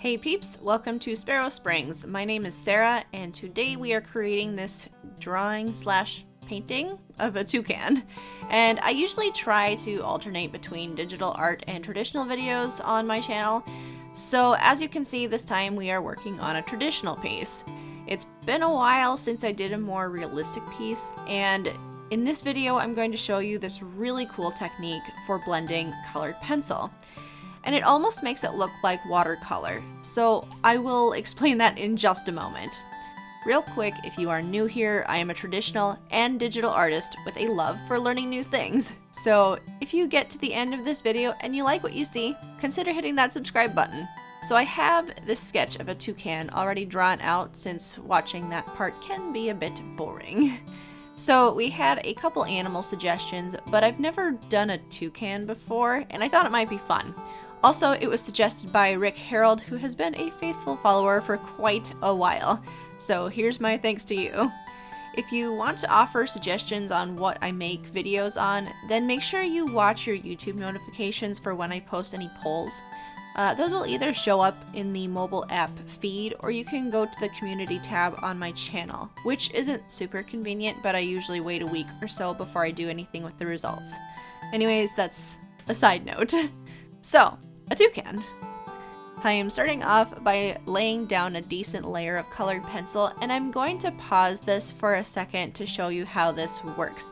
Hey peeps, welcome to Sparrow Springs. My name is Sarah, and today we are creating this drawing slash painting of a toucan. And I usually try to alternate between digital art and traditional videos on my channel. So as you can see, this time we are working on a traditional piece. It's been a while since I did a more realistic piece, and in this video I'm going to show you this really cool technique for blending colored pencil. And it almost makes it look like watercolor, so I will explain that in just a moment. Real quick, if you are new here, I am a traditional and digital artist with a love for learning new things. So if you get to the end of this video and you like what you see, consider hitting that subscribe button. So I have this sketch of a toucan already drawn out, since watching that part can be a bit boring. So we had a couple animal suggestions, but I've never done a toucan before, and I thought it might be fun. Also, it was suggested by Rick Harold, who has been a faithful follower for quite a while. So here's my thanks to you. If you want to offer suggestions on what I make videos on, then make sure you watch your YouTube notifications for when I post any polls. Those will either show up in the mobile app feed, or you can go to the community tab on my channel, which isn't super convenient, but I usually wait a week or so before I do anything with the results. Anyways, that's a side note. So, a toucan. I am starting off by laying down a decent layer of colored pencil, and I'm going to pause this for a second to show you how this works.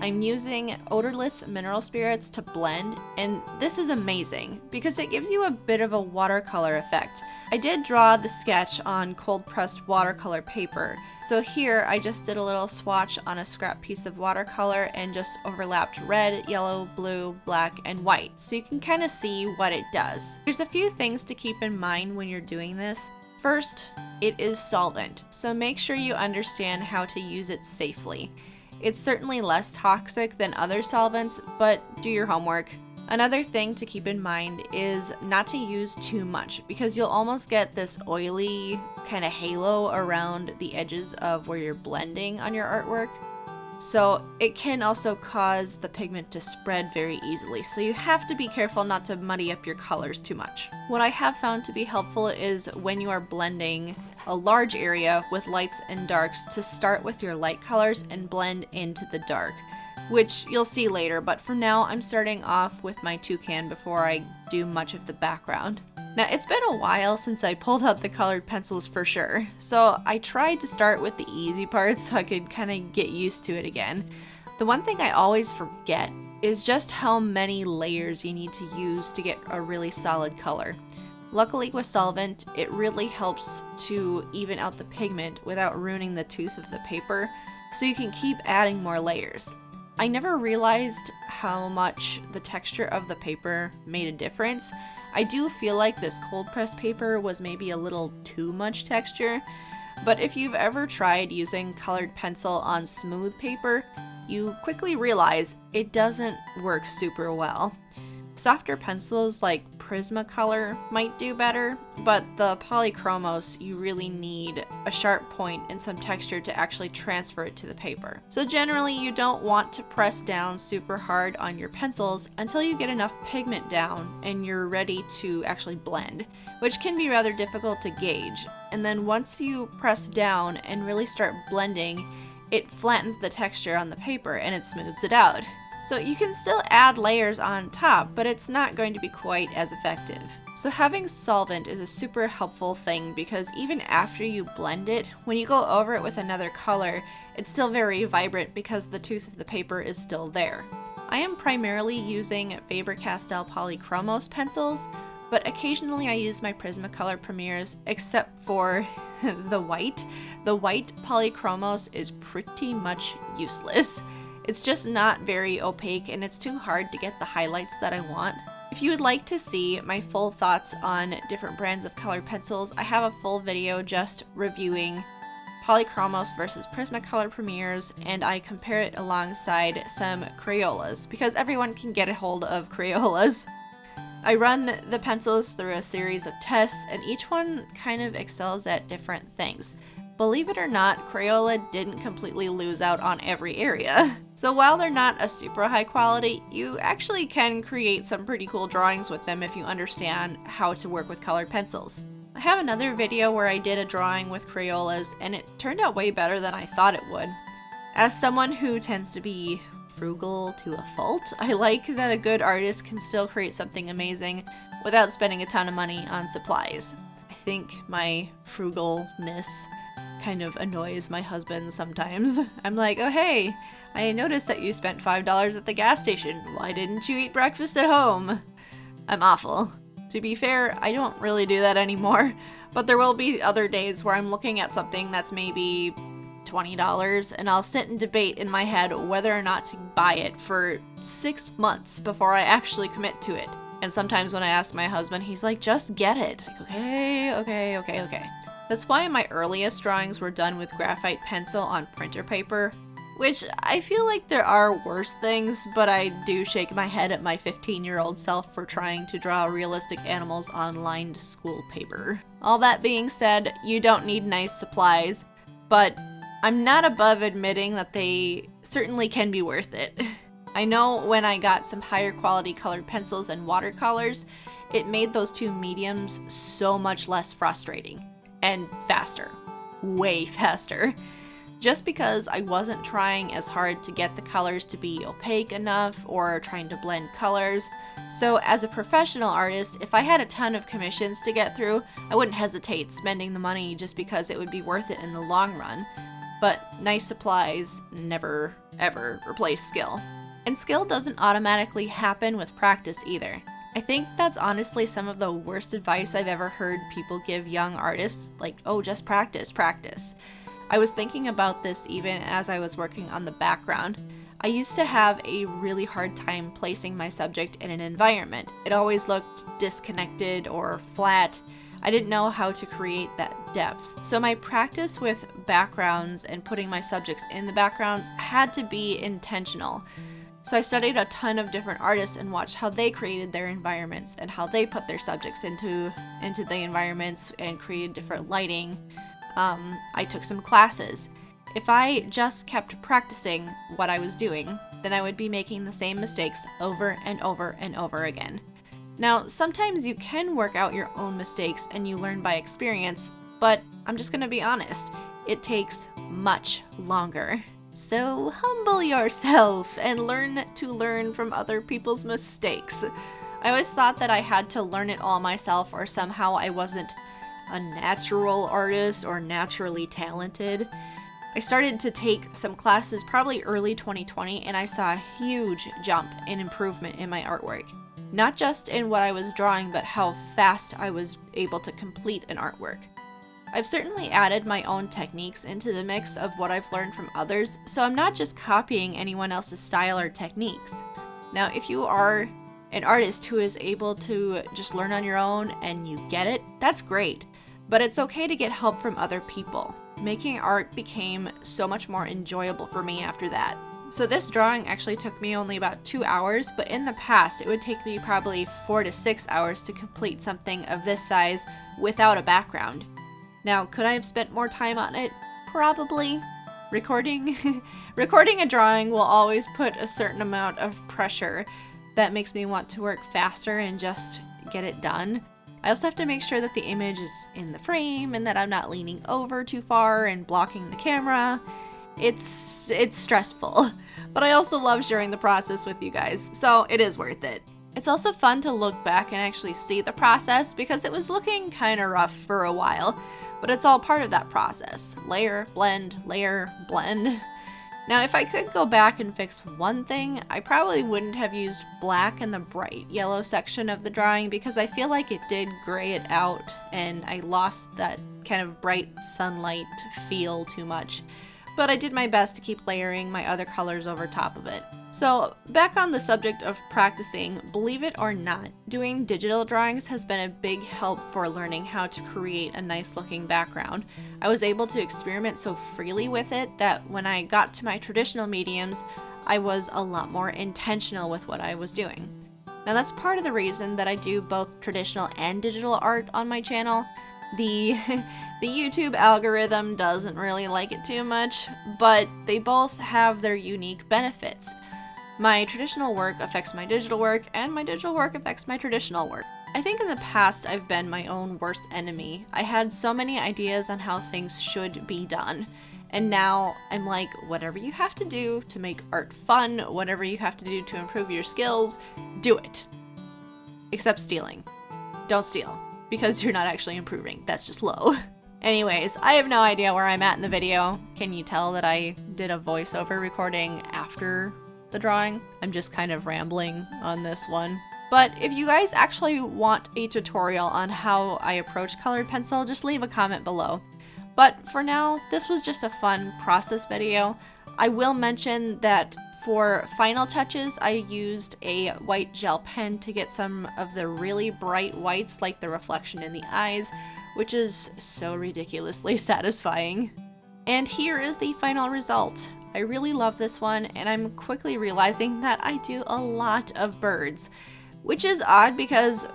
I'm using odorless mineral spirits to blend, and this is amazing because it gives you a bit of a watercolor effect. I did draw the sketch on cold pressed watercolor paper, so here I just did a little swatch on a scrap piece of watercolor and just overlapped red, yellow, blue, black, and white, so you can kind of see what it does. There's a few things to keep in mind when you're doing this. First, it is solvent, so make sure you understand how to use it safely. It's certainly less toxic than other solvents, but do your homework. Another thing to keep in mind is not to use too much, because you'll almost get this oily kind of halo around the edges of where you're blending on your artwork. So it can also cause the pigment to spread very easily, so you have to be careful not to muddy up your colors too much. What I have found to be helpful is when you are blending a large area with lights and darks, to start with your light colors and blend into the dark, which you'll see later, but for now I'm starting off with my toucan before I do much of the background. Now, it's been a while since I pulled out the colored pencils for sure, so I tried to start with the easy parts so I could kind of get used to it again. The one thing I always forget is just how many layers you need to use to get a really solid color. Luckily with solvent, it really helps to even out the pigment without ruining the tooth of the paper, so you can keep adding more layers. I never realized how much the texture of the paper made a difference. I do feel like this cold pressed paper was maybe a little too much texture, but if you've ever tried using colored pencil on smooth paper, you quickly realize it doesn't work super well. Softer pencils like Prismacolor might do better, but the POLYCHROMOS, you really need a sharp point and some texture to actually transfer it to the paper. So generally you don't want to press down super hard on your pencils until you get enough pigment down and you're ready to actually blend, which can be rather difficult to gauge. And then once you press down and really start blending, it flattens the texture on the paper and it smooths it out. So you can still add layers on top, but it's not going to be quite as effective. So having solvent is a super helpful thing, because even after you blend it, when you go over it with another color, it's still very vibrant because the tooth of the paper is still there. I am primarily using Faber-Castell POLYCHROMOS pencils, but occasionally I use my Prismacolor Premiers, except for the white. The white POLYCHROMOS is pretty much useless. It's just not very opaque, and it's too hard to get the highlights that I want. If you would like to see my full thoughts on different brands of colored pencils, I have a full video just reviewing POLYCHROMOS versus Prismacolor Premiers, and I compare it alongside some Crayolas, because everyone can get a hold of Crayolas. I run the pencils through a series of tests, and each one kind of excels at different things. Believe it or not, Crayola didn't completely lose out on every area. So while they're not a super high quality, you actually can create some pretty cool drawings with them if you understand how to work with colored pencils. I have another video where I did a drawing with Crayolas, and it turned out way better than I thought it would. As someone who tends to be frugal to a fault, I like that a good artist can still create something amazing without spending a ton of money on supplies. I think my frugalness kind of annoys my husband sometimes. I'm like, oh hey, I noticed that you spent $5 at the gas station. Why didn't you eat breakfast at home? I'm awful. To be fair, I don't really do that anymore, but there will be other days where I'm looking at something that's maybe $20 and I'll sit and debate in my head whether or not to buy it for 6 months before I actually commit to it. And sometimes when I ask my husband, he's like, just get it. Like, okay. That's why my earliest drawings were done with graphite pencil on printer paper, which I feel like there are worse things, but I do shake my head at my 15-year-old self for trying to draw realistic animals on lined school paper. All that being said, you don't need nice supplies, but I'm not above admitting that they certainly can be worth it. I know when I got some higher quality colored pencils and watercolors, it made those two mediums so much less frustrating. And faster. Way faster. Just because I wasn't trying as hard to get the colors to be opaque enough or trying to blend colors. So as a professional artist, if I had a ton of commissions to get through, I wouldn't hesitate spending the money just because it would be worth it in the long run. But nice supplies never, ever replace skill. And skill doesn't automatically happen with practice either. I think that's honestly some of the worst advice I've ever heard people give young artists, like, oh, just practice. I was thinking about this even as I was working on the background. I used to have a really hard time placing my subject in an environment. It always looked disconnected or flat. I didn't know how to create that depth. So my practice with backgrounds and putting my subjects in the backgrounds had to be intentional. So I studied a ton of different artists and watched how they created their environments and how they put their subjects into the environments and created different lighting. I took some classes. If I just kept practicing what I was doing, then I would be making the same mistakes over and over and over again. Now, sometimes you can work out your own mistakes and you learn by experience, but I'm just gonna be honest, it takes much longer. So humble yourself and learn from other people's mistakes. I always thought that I had to learn it all myself or somehow I wasn't a natural artist or naturally talented. I started to take some classes probably early 2020 and I saw a huge jump in improvement in my artwork. Not just in what I was drawing, but how fast I was able to complete an artwork. I've certainly added my own techniques into the mix of what I've learned from others, so I'm not just copying anyone else's style or techniques. Now, if you are an artist who is able to just learn on your own and you get it, that's great. But it's okay to get help from other people. Making art became so much more enjoyable for me after that. So this drawing actually took me only about 2 hours, but in the past it would take me probably 4 to 6 hours to complete something of this size without a background. Now, could I have spent more time on it? Probably. Recording a drawing will always put a certain amount of pressure that makes me want to work faster and just get it done. I also have to make sure that the image is in the frame and that I'm not leaning over too far and blocking the camera. It's stressful, but I also love sharing the process with you guys, so it is worth it. It's also fun to look back and actually see the process because it was looking kind of rough for a while, but it's all part of that process. Layer, blend. Now, if I could go back and fix one thing, I probably wouldn't have used black in the bright yellow section of the drawing because I feel like it did gray it out and I lost that kind of bright sunlight feel too much. But I did my best to keep layering my other colors over top of it. So back on the subject of practicing, believe it or not, doing digital drawings has been a big help for learning how to create a nice looking background. I was able to experiment so freely with it that when I got to my traditional mediums, I was a lot more intentional with what I was doing. Now that's part of the reason that I do both traditional and digital art on my channel. The YouTube algorithm doesn't really like it too much, but they both have their unique benefits. My traditional work affects my digital work, and my digital work affects my traditional work. I think in the past I've been my own worst enemy. I had so many ideas on how things should be done. And now I'm like, whatever you have to do to make art fun, whatever you have to do to improve your skills, do it. Except stealing. Don't steal, because you're not actually improving. That's just low. Anyways, I have no idea where I'm at in the video. Can you tell that I did a voiceover recording after the drawing? I'm just kind of rambling on this one. But if you guys actually want a tutorial on how I approach colored pencil, just leave a comment below. But for now, this was just a fun process video. I will mention that for final touches, I used a white gel pen to get some of the really bright whites, like the reflection in the eyes, which is so ridiculously satisfying. And here is the final result. I really love this one, and I'm quickly realizing that I do a lot of birds, which is odd because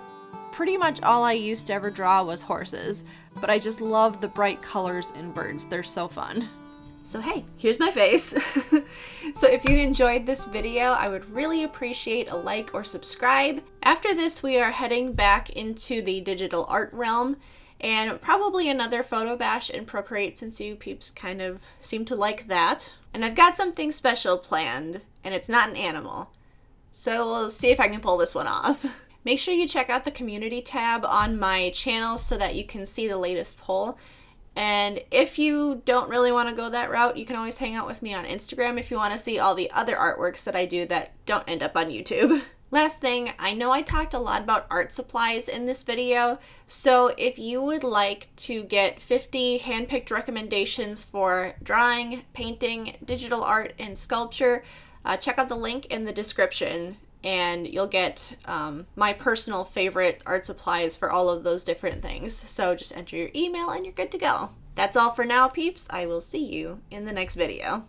pretty much all I used to ever draw was horses, but I just love the bright colors in birds. They're so fun. So hey, here's my face. So if you enjoyed this video, I would really appreciate a like or subscribe. After this, we are heading back into the digital art realm, and probably another photo bash in Procreate since you peeps kind of seem to like that. And I've got something special planned, and it's not an animal. So we'll see if I can pull this one off. Make sure you check out the community tab on my channel so that you can see the latest poll. And if you don't really want to go that route, you can always hang out with me on Instagram if you want to see all the other artworks that I do that don't end up on YouTube. Last thing, I know I talked a lot about art supplies in this video, so if you would like to get 50 handpicked recommendations for drawing, painting, digital art, and sculpture, check out the link in the description. And you'll get my personal favorite art supplies for all of those different things. So just enter your email and you're good to go. That's all for now, peeps. I will see you in the next video.